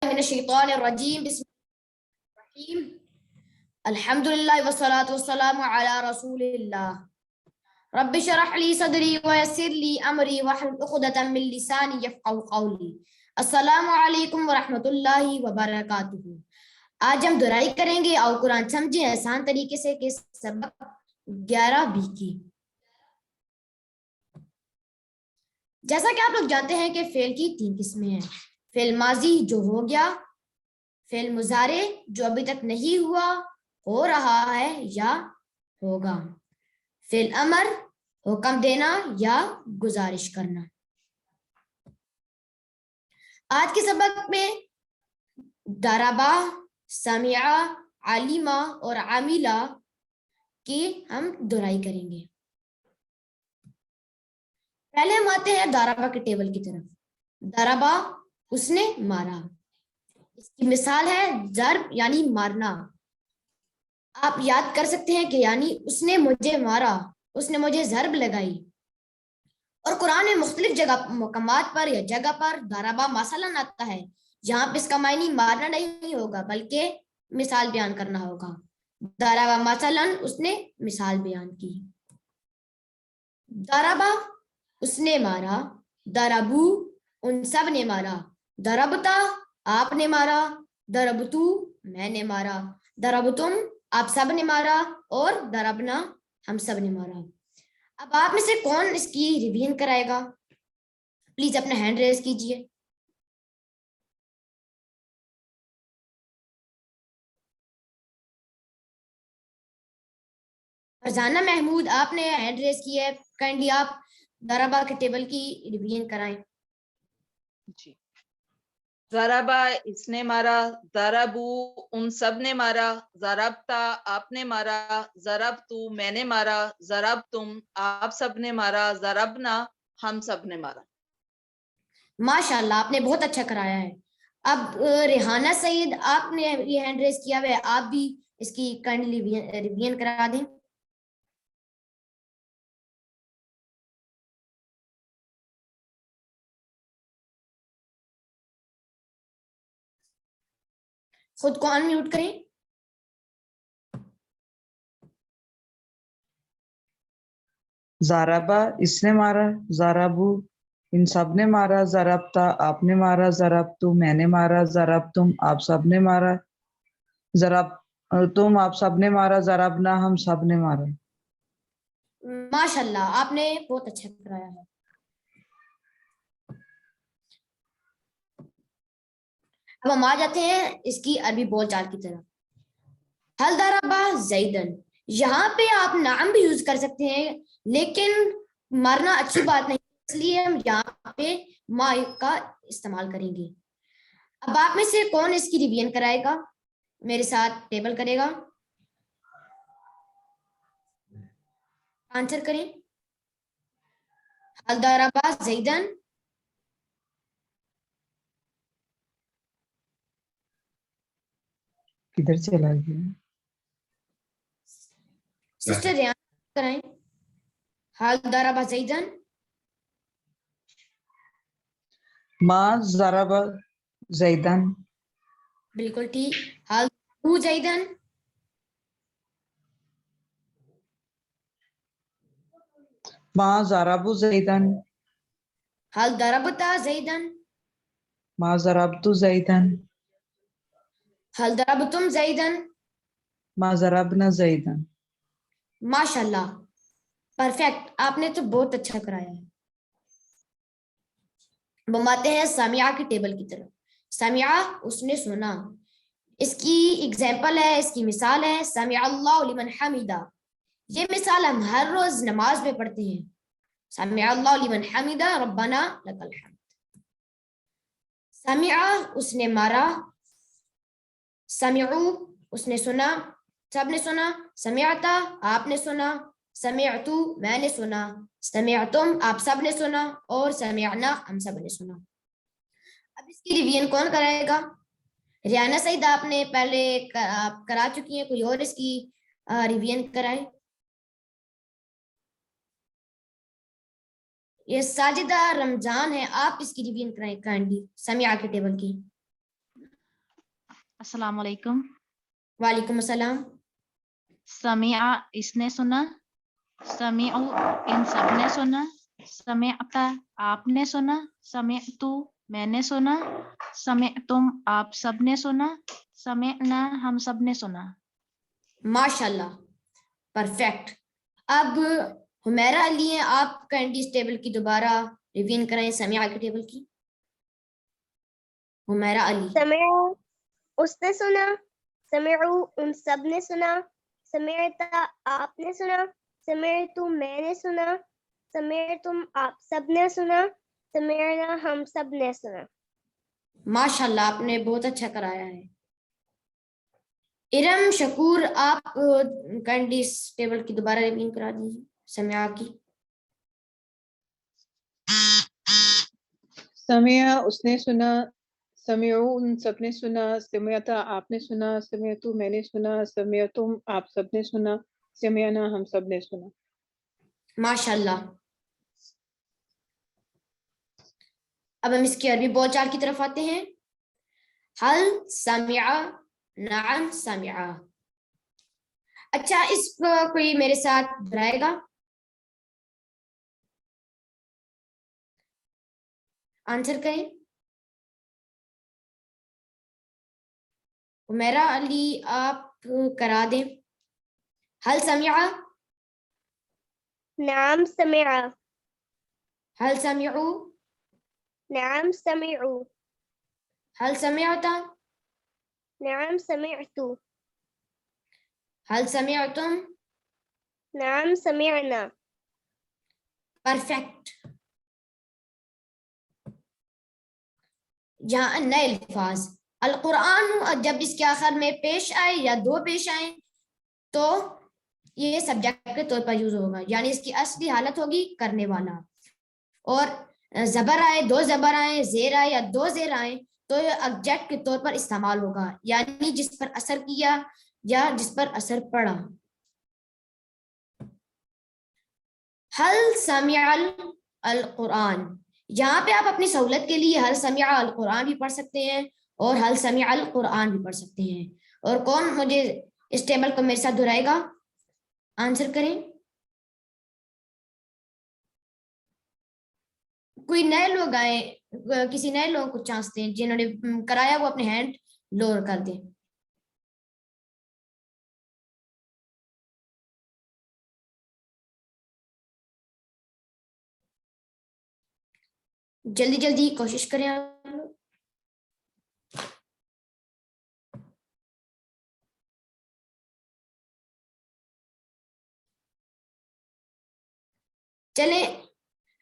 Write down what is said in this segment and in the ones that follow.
من الشیطان الرجیم بسم اللہ الرحیم الحمدللہ والصلاة والسلام علی رسول اللہ رب اشرح لی صدری ویسر لی امری واحلل عقدۃ من لسانی یفقہوا قولی. السلام علیکم ورحمۃ اللہ وبرکاتہ. آج ہم دہرائی کریں گے اور قرآن سمجھیں آسان طریقے سے کہ سبق 11B کی. جیسا کہ آپ لوگ جانتے ہیں کہ فعل کی 3 قسمیں ہیں. فعل ماضی جو ہو گیا، فعل مضارع جو ابھی تک نہیں ہوا، ہو رہا ہے یا ہوگا، فعل امر حکم دینا یا گزارش کرنا. آج کے سبق میں ضربا، سمعا، علما اور عاملہ کی ہم دہرائی کریں گے. پہلے ہم آتے ہیں ضربا کے ٹیبل کی طرف. ضربا اس نے مارا، اس کی مثال ہے ضرب یعنی مارنا. آپ یاد کر سکتے ہیں کہ یعنی اس نے مجھے مارا، اس نے مجھے ضرب لگائی. اور قرآن میں مختلف مقامات پر یا جگہ پر ضربا مثلاً آتا ہے، جہاں پہ اس کا معنی مارنا نہیں ہوگا بلکہ مثال بیان کرنا ہوگا. ضربا مثلاً اس نے مثال بیان کی. ضربا اس نے مارا، ضربو ان سب نے مارا، ضربتا آپ نے مارا، ضربتو میں نے مارا، ضربتم آپ سب نے مارا، اور ضربنا ہم سب نے مارا. اب آپ میں سے کون اس کی ریویژن کرائے گا؟ پلیز اپنا ہینڈ ریز کیجئے. فرزانہ محمود آپ نے ہینڈ ریز کی ہے، کائنڈلی آپ ضربا کے ٹیبل کی ریویژن کرائیں. جی. ضربا اس نے مارا، ضربو ان سب نے مارا، ضربتا آپ نے مارا، ضربتو میں نے مارا، ضربتم آپ سب نے مارا، ضربنا ہم سب نے مارا. ماشاءاللہ آپ نے بہت اچھا کرایا ہے. اب ریحانہ سعید آپ نے یہ ہینڈ ریز کیا ہے، آپ بھی اس کی کائنڈلی ریویژن کرا دیں. خود کو ان میوٹ کریں. ضربا اس نے مارا، ضربو ان سب نے مارا، ضربتا آپ نے مارا، ضربتو میں نے مارا، ضربتم آپ سب نے مارا، ضربتم آپ سب نے مارا، ضربنا ہم سب نے مارا. ماشاءاللہ آپ نے بہت اچھا کرایا ہے. اب ہم آ جاتے ہیں اس کی عربی بول چال کی طرف. حل ضربا زیدن، یہاں پہ آپ نام بھی یوز کر سکتے ہیں لیکن مارنا اچھی بات نہیں، اس لیے ہم یہاں پہ ما کا استعمال کریں گے. اب آپ میں سے کون اس کی ریویژن کرائے گا، میرے ساتھ ٹیبل کرے گا، آنسر کریں. حل ضربا زیدن. کدھر چلا گیا؟ سسٹر ریان کرائیں. حل ضربا زیدن. ما ضربا زیدن. بالکل ٹھیک. حل ضربو زیدن. ما ضربو زیدن. حل ضربتا زیدن. ما ضربتو زیدن. حل ضربتم زیدن. ما ضربنا زیدن. ماشاءاللہ پرفیکٹ، آپ نے تو بہت اچھا کرایا ہے. ہم آتے ہیں سامعہ کی ٹیبل کی طرف. سامعہ اس نے سنا، اس کی اگزامپل ہے، اس کی مثال ہے سمع اللہ لمن حمیدہ. یہ مثال ہم ہر روز نماز میں پڑھتے ہیں. سمع اللہ لمن حمیدہ ربنا لک الحمد. سمع اس نے مارا، سمعو اس نے سنا، سب نے سنا، سمعتا آپ نے سنا، سمعتو میں نے سنا، سمعتم آپ سب نے سنا، اور سمعنا ہم سب نے سنا. اب اس کی ریویژن کون کرائے گا؟ ریانہ سعید آپ نے پہلے آپ کرا چکی ہیں، کوئی اور اس کی ریویژن کرائے. یہ ساجدہ رمضان ہے، آپ اس کی ریویژن کرائیں کائنڈلی سمعہ کے ٹیبل کی. السلام علیکم. وعلیکم السلام. سمع اس نے سنا. سمعوا ان سب نے سنا. سمعت آپ نے سنا. سمعت میں نے سنا. سمعتم آپ سب نے سنا. سمعنا ہم سب نے سنا. ماشاء اللہ، پرفیکٹ. اب حمیرہ علی ہیں، آپ کائنڈلی اس ٹیبل کی دوبارہ ریویژن کریں، سمیعہ کے ٹیبل کی. حمیرہ علی. سمعوا اس نے سنا. سمعوا ان سب نے سنا. سمعت آپ نے سنا. سمعتم میں نے سنا. سمعتم آپ سب نے سنا. سمعنا ہم سب نے سنا. ماشاء اللہ، آپ نے بہت اچھا کرایا ہے. ارم شکور، آپ کائنڈلی اس ٹیبل کی دوبارہ ریویژن کرا دیجیے سمیعہ کی. سمعہ اس نے سنا. سمعوا ان سب نے سنا. سمعت آپ نے سنا. سمعتو میں نے سنا. سمعتم آپ سب نے سنا. سمعنا ہم سب نے سنا. ماشاء اللہ. اب ہم اس کی عربی بول چال کی طرف آتے ہیں. حل سمع، نعم سمع. اچھا، اس کو کوئی میرے ساتھ دہرائے گا؟ آنسر کریں. حمیرہ علی آپ کرا دیں. حل سمع. نعم سمع. حل سمعوا. نعم سمعوا. حل سمعت. نعم سمعت. حل سمعتم. نعم سمعنا. پرفیکٹ. یہاں نئے الفاظ القرآن جب اس کے آخر میں پیش آئے یا دو پیش آئیں تو یہ سبجیکٹ کے طور پر یوز ہوگا، یعنی اس کی اصلی حالت ہوگی کرنے والا. اور زبر آئے، دو زبر آئے، زیر آئے یا دو زیر آئے تو یہ آبجیکٹ کے طور پر استعمال ہوگا، یعنی جس پر اثر کیا یا جس پر اثر پڑا. حل سمع القرآن، یہاں پہ آپ اپنی سہولت کے لیے حل سمع القرآن بھی پڑھ سکتے ہیں اور حل سمع القرآن بھی پڑھ سکتے ہیں. اور کون مجھے اس ٹیبل کو میرے ساتھ دہرائے گا؟ آنسر کریں. کوئی نئے لوگ آئے، کسی نئے لوگوں کو چانس دیں، جنہوں نے کرایا وہ اپنے ہینڈ لوور کر دیں. جلدی جلدی کوشش کریں آپ لوگ. چلیں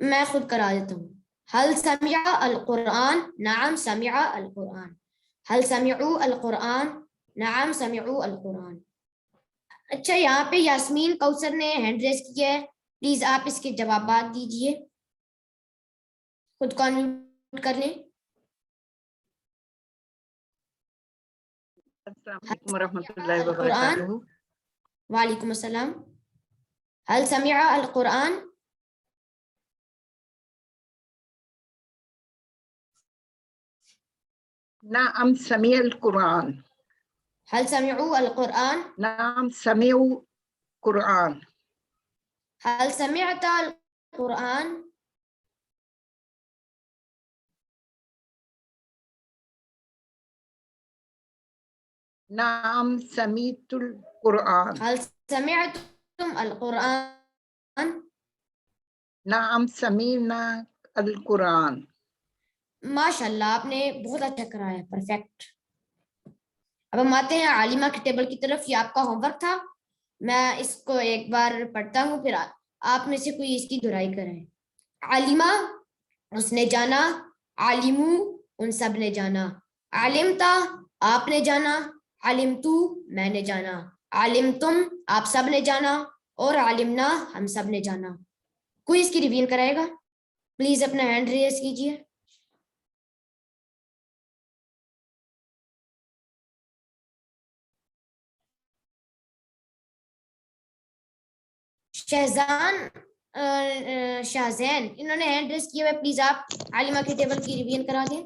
میں خود کرا دیتا ہوں. حل سمع القرآن، نعم سمع القرآن. حل سمعوا القرآن، نعم سمعوا القرآن. اچھا، یہاں پہ یاسمین کوثر نے ہینڈ ریز کیا ہے، پلیز آپ اس کے جوابات دیجئے، خود کو انمیوٹ کر لیں. السلام علیکم ورحمۃ اللہ وبرکاتہ. وعلیکم السلام. حل سمع القرآن. نعم سمع القرآن. حل سمعوا القرآن. نعم سمعوا قرآن. هل سمعت القرآن؟ نعم سمعت القرآن. هل سمعتم القرآن؟ نعم سمعنا القرآن. ماشاء اللہ، آپ نے بہت اچھا کرایا، پرفیکٹ. اب ہم آتے ہیں عالمہ کے ٹیبل کی طرف. یہ آپ کا ہوم ورک تھا، میں اس کو ایک بار پڑھتا ہوں پھر آپ میں سے کوئی اس کی دہرائی کریں. عالمہ اس نے جانا. عالمو ان سب نے جانا. علمتا آپ نے جانا. علمتو میں نے جانا. علمتم آپ سب نے جانا. اور علمنا ہم سب نے جانا. کوئی اس کی ریویژن کرائے گا؟ پلیز اپنا ہینڈ ریز کیجیے. شہزین انہوں نے ہینڈ ریز کیا ہے، پلیز آپ عالمہ کے ٹیبل کی ریویژن کرا دیں.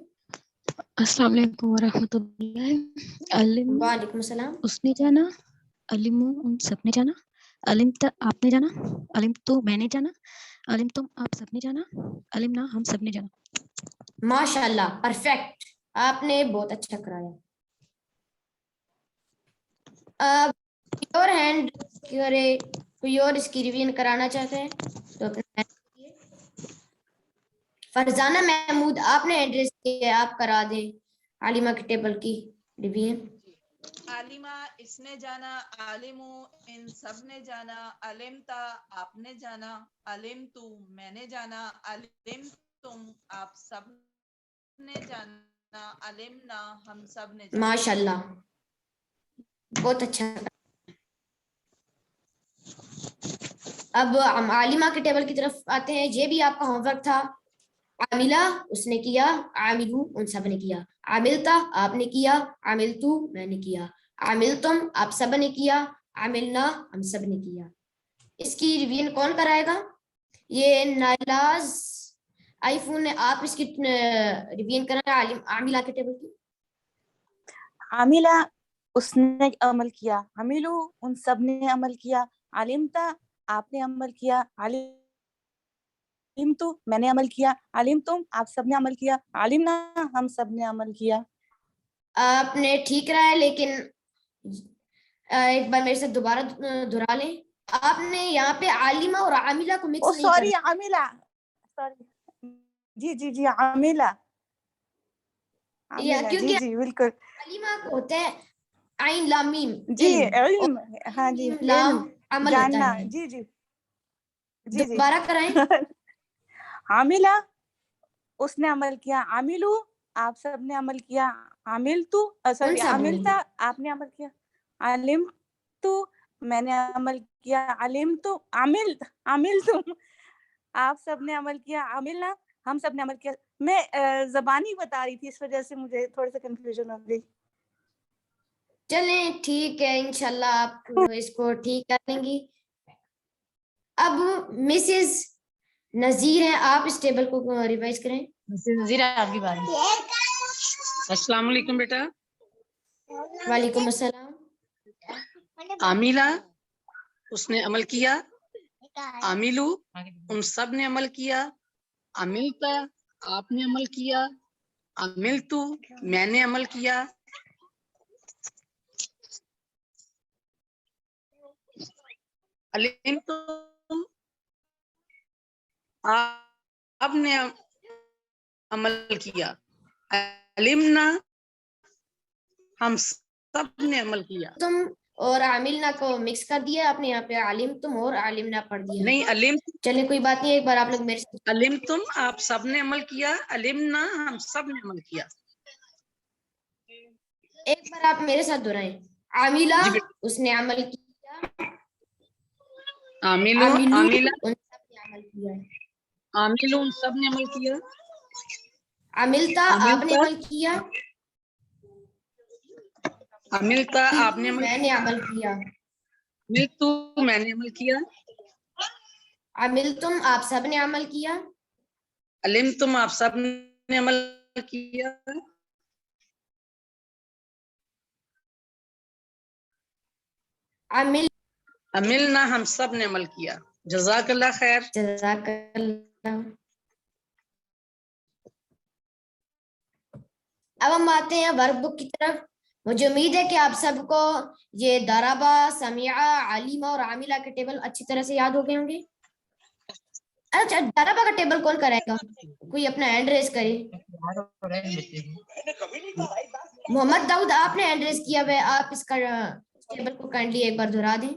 السلام علیکم ورحمۃ اللہ. علم وعلیکم السلام. اس نے جانا, علم ان سب نے جانا, علم تا آپ نے جانا, علم تو میں نے جانا, علم تم آپ سب نے جانا, علم نہ ہم سب نے جانا. ماشاء اللہ, پرفیکٹ, آپ نے بہت اچھا کرایا. یور ہینڈ کرے, کوئی اور اس کی ریویژن کرانا چاہتے ہیں تو اپنا hand کریے. فرزانہ محمود, آپ نے ایڈریس کیا, آپ کرا دیں عالمہ کے ٹیبل کی ریویژن. عالمہ اس نے جانا, عالمو ان سب نے جانا, علمتا آپ نے جانا, علم تو میں نے جانا, علم تم آپ سب نے جانا, علمنا ہم سب نے جانا. ماشاء اللہ, بہت اچھا. اب ہم عالمہ کے ٹیبل کی طرف آتے ہیں. یہ بھی آپ کا ہوم ورک تھا. عاملہ اس نے کیا, عاملو ان سب نے کیا, عاملتا آپ نے کیا, عاملتو میں نے کیا, عاملتم آپ سب نے کیا, عاملنا ہم سب نے کیا. اس کی ریویژن کون کرائے گا؟ یہ نائلاز آئی فون نے, آپ اس کی ریویژن کرنا ہے عاملہ کے ٹیبل کی. عاملہ اس نے عمل کیا, عاملو ان سب نے عمل کیا, علمتا آپ نے عمل کیا, علم تو میں نے عمل کیا, علم تم آپ سب نے عمل کیا, علمنا ہم سب نے عمل کیا. آپ نے ٹھیک کرایا, لیکن ایک بار میرے سے دوبارہ دہرا لیں. آپ نے یہاں پہ عالمہ اور عاملہ کو مکس نہیں سوری, کرنا. عاملہ, سوری, جی عاملہ, عاملہ, کیونکہ جی بالکل, عالمہ کو ہوتا ہے عین لام میم, جی علم, علم, ہاں جی لام علم, عمل ہوتا جاننا, ہے. جی دوبارہ کرائیں. عاملہ اس نے عمل کیا, عاملو آپ سب نے عمل کیا, عامل تو سوری, سب نے. عاملتا آپ نے عمل کیا, علم تو میں نے عمل کیا, علم تو عامل تم آپ سب نے عمل کیا, عاملنا ہم سب نے عمل کیا. میں زبانی بتا رہی تھی, اس وجہ سے مجھے تھوڑا سا کنفیوژن ہو گئی. چلیں ٹھیک ہے, انشاءاللہ آپ اس کو ٹھیک کر لیں گی. اب مسز نذیر ہیں, آپ اس ٹیبل کو ریوائز کریں. نذیر آپ کی باری. السلام علیکم بیٹا. وعلیکم السلام. عاملہ اس نے عمل کیا, عاملو ان سب نے عمل کیا, عاملتا آپ نے عمل کیا, عاملتو میں نے عمل کیا, علمتم آپ نے عمل کیا, علمنا ہم سب نے عمل کیا. تم اور عاملنا کو مکس کر دیا آپ نے, یہاں پہ عالم تم اور عالمنا پڑھ دیا. نہیں, چلیں کوئی بات نہیں, ایک بار آپ لوگ میرے سے علمتم آپ سب نے عمل کیا, علمنا ہم سب نے عمل کیا. ایک بار آپ میرے ساتھ دہرائیں. عاملہ جی بیٹا. اس نے عمل کیا, عاملو عاملو عاملہ ان سب نے عمل کیا, عاملو ان سب نے عمل کیا, عاملتا آپ نے عاملتا عمل کیا, عاملتا آپ نے عمل میں نے عمل کیا, عملتو میں نے عمل کیا, عملتم آپ سب نے عمل کیا, علمتم آپ سب نے عمل کیا, عمل عملنا ہم سب نے عمل کیا. جزاک اللہ خیر. جزاک اللہ. اب ہم آتے ہیں ورک بک کی طرف. مجھے امید ہے کہ آپ سب کو یہ ضربہ, سمعہ, علیمہ اور عاملہ کے ٹیبل اچھی طرح سے یاد ہو گئے ہوں گے. اچھا, ضربہ کا ٹیبل کون کرائے گا؟ کوئی اپنا ہینڈ ریز کرے. محمد داؤد آپ نے ہینڈ ریز کیا ہوا ہے, آپ اس کا ٹیبل کو کائنڈلی ایک بار دہرا دیں.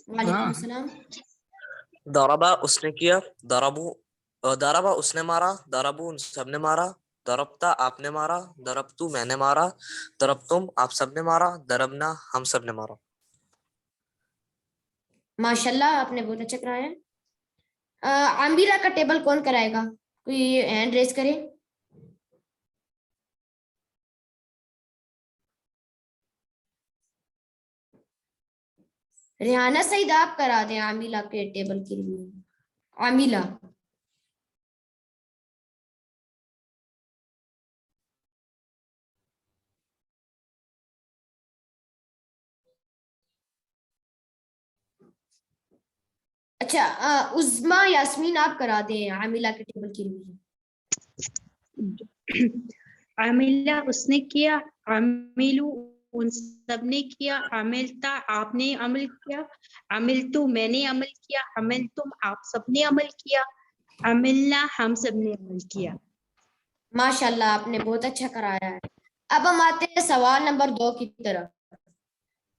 وعلیکم السلام. ضربہ اس نے کیا, ضربہ اس نے مارا, ضربو ان سب نے مارا, ضربتا آپ نے مارا, ضربتو میں نے مارا, ضربتم آپ سب نے مارا, ضربنا ہم سب نے مارا. ماشاءاللہ, آپ نے بہت اچھا کرایا. عاملہ کا ٹیبل کون کرائے گا؟ کوئی ہینڈ ریز کرے. ریحانہ سعید آپ کرا دیں عاملہ کے ٹیبل کے لیے. عاملہ اچھا عظما یاسمین آپ کرا دیں عاملہ کے ٹیبل کی ریویژن. عاملہ اس نے کیا، عاملو ان سب نے کیا، عاملتا آپ نے عمل کیا، عملتو میں نے عمل کیا، عملتم آپ سب نے عمل کیا، عملنا ہم سب نے عمل کیا. ماشاءاللہ آپ نے بہت اچھا کرایا ہے. اب ہم آتے ہیں سوال نمبر 2 کی طرف.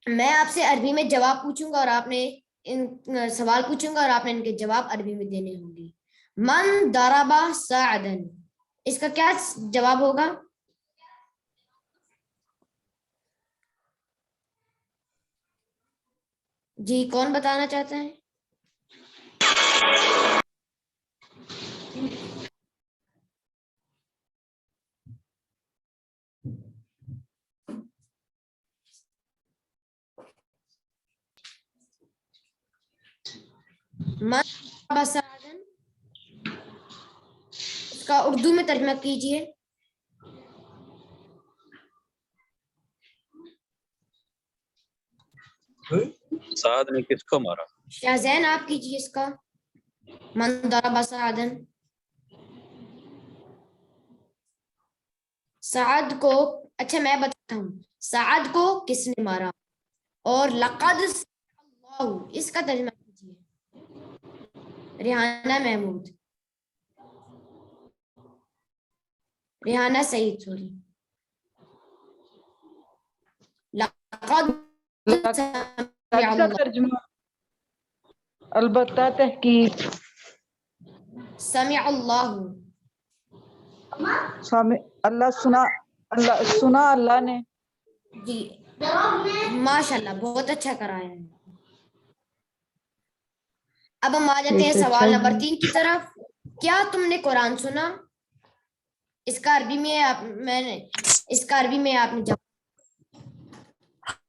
میں آپ سے عربی میں جواب پوچھوں گا اور آپ نے سوال پوچھوں گا اور آپ نے ان کے جواب عربی میں دینے ہوں گے. من ضربا سعدن، اس کا کیا جواب ہوگا؟ جی کون بتانا چاہتے ہیں؟ من ضربا سعدن، اس کا اردو میں ترجمہ کیجئے. سعد نے کس کو مارا؟ شاہزین آپ کیجئے اس کا. من ضربا سعدن، سعد کو، اچھا میں بتاتا ہوں، سعد کو کس نے مارا؟ اور لقد اللہ، اس کا ترجمہ کیجئے ریحانہ محمود، ریحانہ سعید سوری. لقد کا ترجمہ البتہ تحقیق، سمع اللہ، اللہ سنا اللہ نے. جی ماشاءاللہ بہت اچھا کرایا ہے. اب ہم آ جاتے ہیں سوال نمبر 3 کی طرف. کیا تم نے قرآن سنا؟ اس کا عربی میں آپ نے جواب.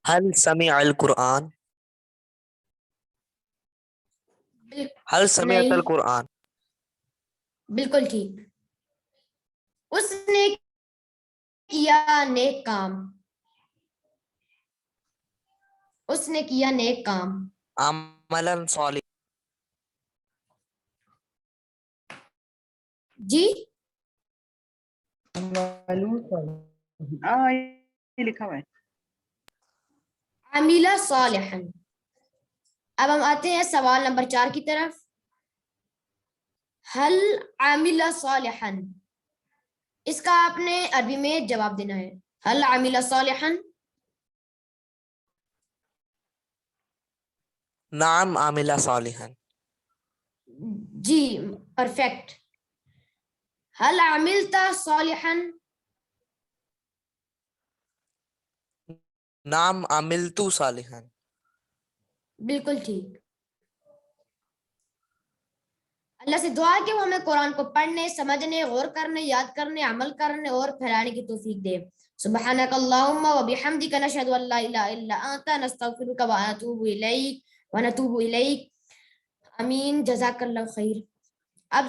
هل سمع القرآن؟ هل سمعت نہیں، القرآن؟ بالکل ٹھیک. اس نے کیا نیک کام، اس نے کیا نیک کام. عملا صالح. جی یہ لکھا ہوا ہے. عمل صالحا. اب ہم آتے ہیں سوال نمبر 4 کی طرف. حل عمل صالحا، اس کا آپ نے عربی میں جواب دینا ہے. حل عمل صالحا. نعم عمل صالحا. جی پرفیکٹ. حل عملت صالحا. نعم عملت صالحا. بالکل ٹھیک. اللہ سے دعا ہے کہ وہ ہمیں قرآن کو پڑھنے، سمجھنے، غور کرنے، یاد کرنے، عمل کرنے اور پھیلانے کی توفیق دے. سبحانک اللہم و بحمدک نشہد ان لا الہ الا انت نستغفرک ونتوب الیک. آمین. جزاک اللہ خیر. اب